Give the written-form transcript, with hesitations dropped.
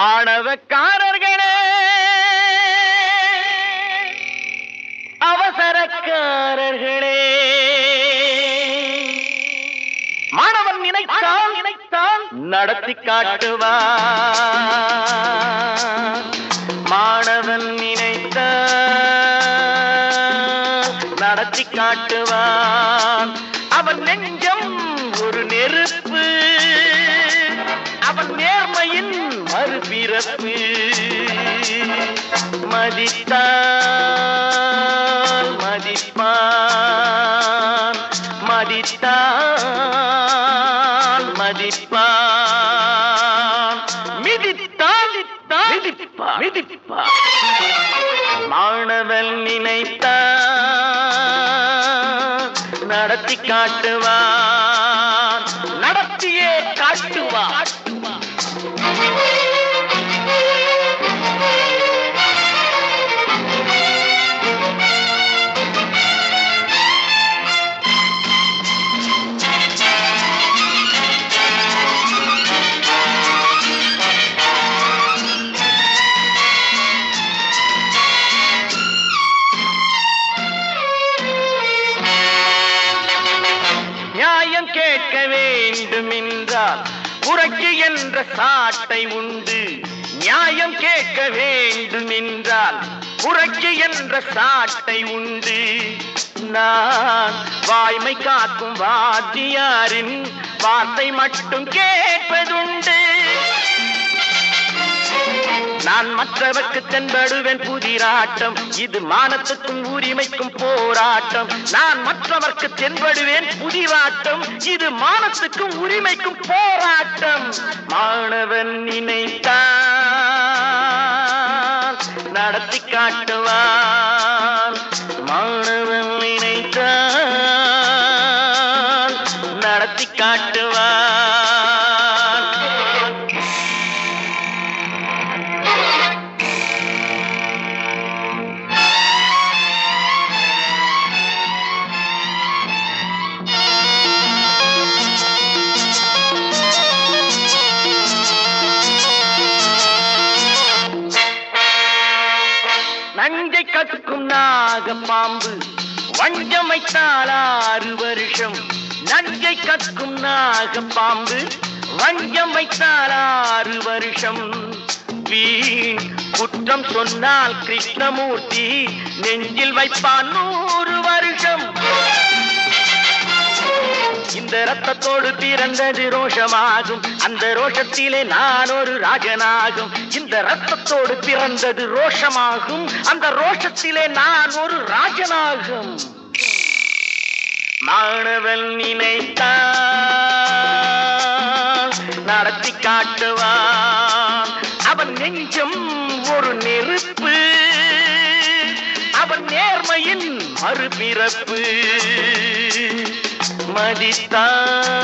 ஆணவக்காரர்களே, அவசரக்காரர்களே, மாணவன் நினைத்தால் நடத்தி காட்டுவான். மாணவன் நினைத்தால் நடத்தி காட்டுவான். அவன் நெஞ்சம் ஒரு நெருப்பு, அவன் நேர்மையின் மறுபிறப்பு. மதித்தால் மதிப்பான், மதித்தால் மதிப்பான், மிதித்தால் மிதிப்பான். மாணவன் நினைத்தான் நடத்தி காட்டுவான், நடத்தியே காட்டுவான். நியாயம் கேட்க வேண்டும் என்றால் புரட்சி என்ற சாட்டை உண்டு. நியாயம் கேட்க வேண்டும் என்றால் புரட்சி என்ற சாட்டை உண்டு. நான் வாய்மை காக்கும் வாத்தியாரின் வார்த்தை மட்டும் கேட்பதுண்டு. நான் மற்றவர்க்கு தென்படுவேன் புதிராட்டம், இது மானத்துக்கும் உரிமைக்கும் போராட்டம். நான் மற்றவர்க்கு தென்படுவேன் புதிராட்டம், இது மானத்துக்கும் உரிமைக்கும் போராட்டம். மாணவன் நினைத்தான் நடத்தி காட்டுவான். மாணவன் நினைத்தான் நடத்தி காட்டுவான். நஞ்சை கற்கும் நாகப்பாம்பு வஞ்சம் வைத்தால் 6 வருஷம். நஞ்சை கற்கும் நாகப்பாம்பு வஞ்சம் வைத்தால் 6 வருஷம். வீண் குற்றம் சொன்னால் கிருஷ்ணமூர்த்தி நெஞ்சில் வைப்பான் 100 வருஷம். இந்த ரத்தத்தோடு பிறந்தது ரோஷமாகும், அந்த ரோஷத்திலே நான் ஒரு ராஜனாகும். இந்த ரத்தத்தோடு பிறந்தது ரோஷமாகும், அந்த ரோஷத்திலே நான் ஒரு ராஜனாகும். மாணவன் நினைத்தான் நடத்தி காட்டுவான். அவன் நெஞ்சம் ஒரு நெருப்பு, அவன் நேர்மையின் மறுபிறப்பு. மதித்தான்